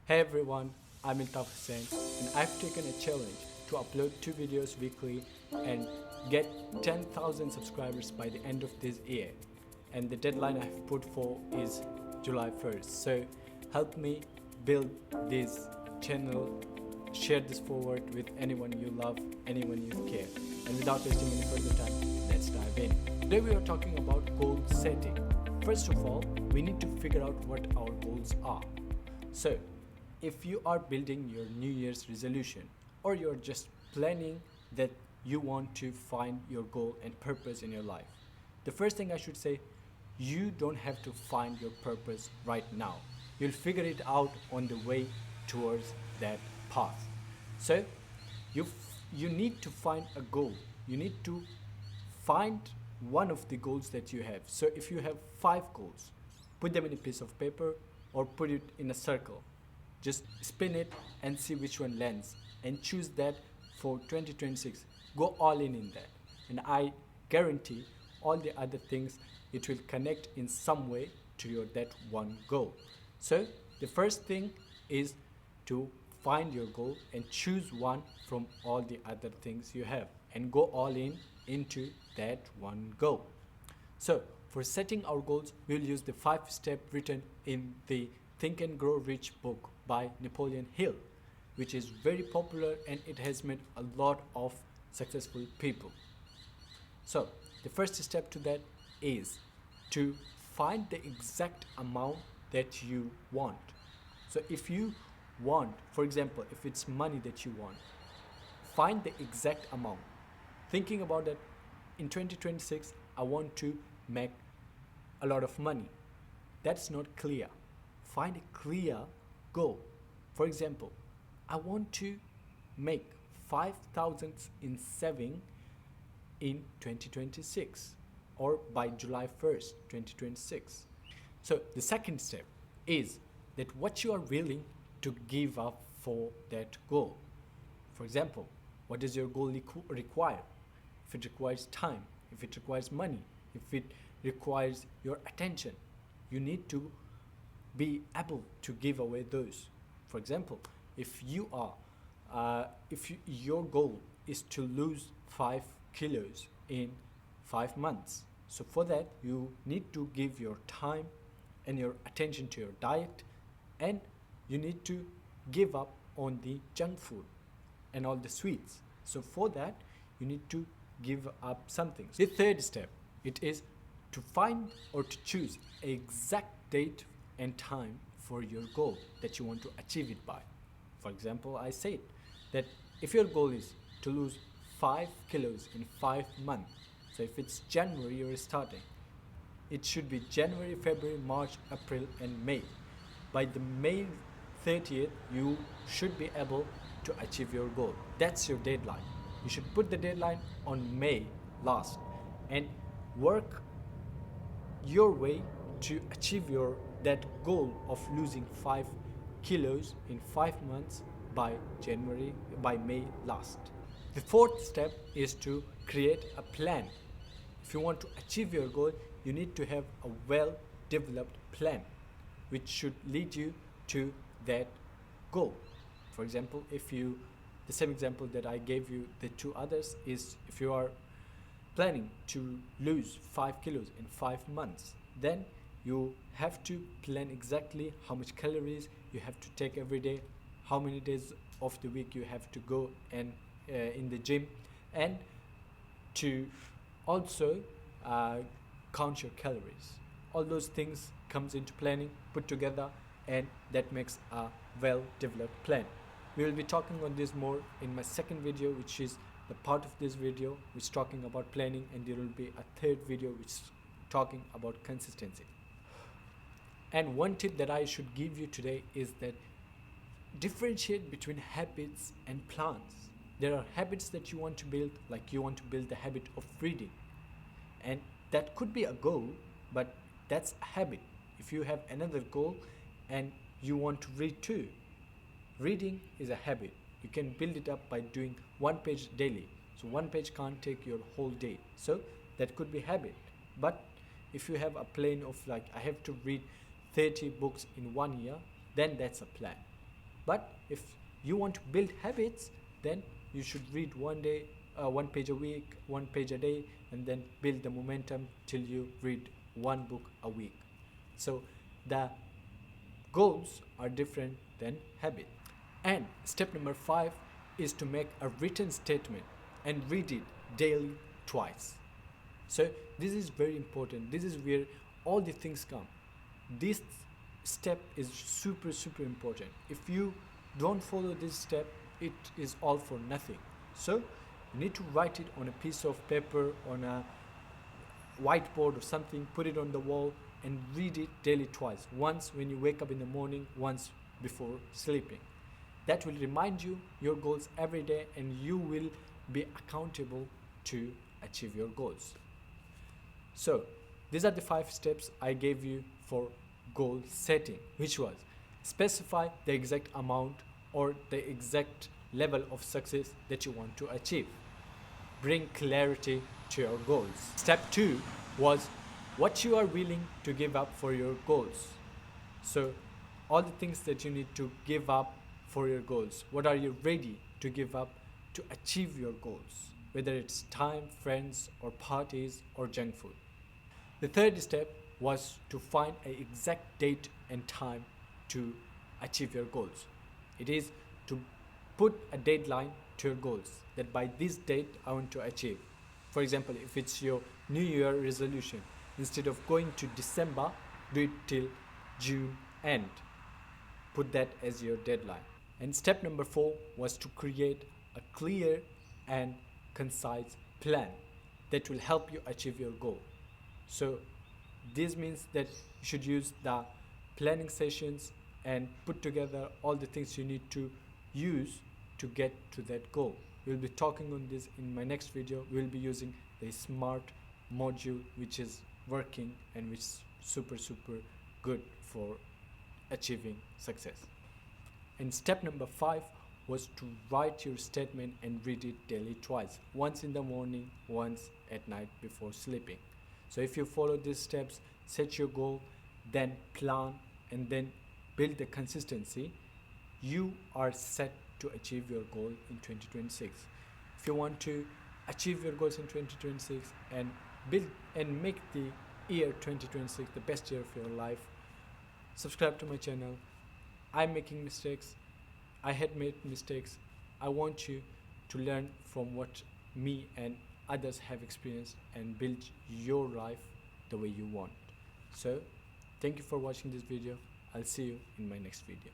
Hey everyone, I'm Iltaf Hussain and I've taken a challenge to upload 2 videos weekly and get 10,000 subscribers by the end of this year. And the deadline I've put for is July 1st. So help me build this channel, share this forward with anyone you love, anyone you care. And without wasting any further time, let's dive in. Today we are talking about goal setting. First of all, we need to figure out what our goals are. So, if you are building your New Year's resolution or you're just planning that you want to find your goal and purpose in your life, the first thing I should say, you don't have to find your purpose right now. You'll figure it out on the way towards that path. So, you need to find a goal. You need to find one of the goals that you have. So, if you have 5 goals, put them in a piece of paper or put it in a circle. Just spin it and see which one lands and choose that for 2026. Go all in that. And I guarantee all the other things, it will connect in some way to your that one goal. So the first thing is to find your goal and choose one from all the other things you have and go all in into that one goal. So for setting our goals, we'll use the 5 step written in the Think and Grow Rich book by Nepoleon Hill, which is very popular and it has made a lot of successful people. So the first step to that is to find the exact amount that you want. So if you want, for example, if it's money that you want, find the exact amount. Thinking about that, in 2026, I want to make a lot of money. That's not clear. Find a clear goal. For example, I want to make 5,000 in saving in 2026 or by July 1st, 2026. So the second step is that what you are willing to give up for that goal. For example, what does your goal require? If it requires time, if it requires money, if it requires your attention, you need to be able to give away those. For example, if your goal is to lose 5 kilos in 5 months, so for that you need to give your time and your attention to your diet, and you need to give up on the junk food and all the sweets. So for that you need to give up something. The third step, it is to find or to choose an exact date and time for your goal that you want to achieve it by. For example, I said that if your goal is to lose 5 kilos in 5 months, so if it's January you're starting, it should be January, February, March, April and May. By the May 30th, you should be able to achieve your goal. That's your deadline. You should put the deadline on May last and work your way to achieve that goal of losing 5 kilos in 5 months by May last. The fourth step is to create a plan. If you want to achieve your goal, you need to have a well-developed plan which should lead you to that goal. For example, the same example that I gave you, the 2 others, is if you are planning to lose 5 kilos in 5 months, then you have to plan exactly how much calories you have to take every day, how many days of the week you have to go and in the gym, and to also count your calories. All those things comes into planning, put together, and that makes a well-developed plan. We will be talking on this more in my second video, which is the part of this video which is talking about planning, and there will be a third video which is talking about consistency. And one tip that I should give you today is that differentiate between habits and plans. There are habits that you want to build, like you want to build the habit of reading, and that could be a goal, but that's a habit. If you have another goal and you want to read too, reading is a habit. You can build it up by doing 1 page daily. So 1 page can't take your whole day, so that could be habit. But if you have a plan of like I have to read 30 books in 1 year, then that's a plan. But if you want to build habits, then you should read one page a week, one page a day, and then build the momentum till you read one book a week. So the goals are different than habit. And step number 5 is to make a written statement and read it daily twice. So this is very important. This is where all the things come. This step is super important. If you don't follow this step, it is all for nothing. So you need to write it on a piece of paper, on a whiteboard or something, put it on the wall and read it daily twice. Once when you wake up in the morning, once before sleeping. That will remind you your goals every day, and you will be accountable to achieve your goals. So these are the 5 steps I gave you for goal setting, which was specify the exact amount or the exact level of success that you want to achieve. Bring clarity to your goals. Step 2 was what you are willing to give up for your goals. So all the things that you need to give up for your goals. What are you ready to give up to achieve your goals? Whether it's time, friends, or parties, or junk food. The third step was to find an exact date and time to achieve your goals. It is to put a deadline to your goals, that by this date I want to achieve. For example, if it's your New Year resolution, instead of going to December, do it till June end. Put that as your deadline. And step number 4 was to create a clear and concise plan that will help you achieve your goal. So this means that you should use the planning sessions and put together all the things you need to use to get to that goal. We'll be talking on this in my next video. We'll be using the SMART module, which is working and which is super good for achieving success. And step number 5 was to write your statement and read it daily twice, once in the morning, once at night before sleeping. So if you follow these steps, set your goal, then plan, and then build the consistency, you are set to achieve your goal in 2026. If you want to achieve your goals in 2026 and build and make the year 2026 the best year of your life, subscribe to my channel. I'm making mistakes. I had made mistakes. I want you to learn from what me and others have experienced and build your life the way you want. So thank you for watching this video. I'll see you in my next video.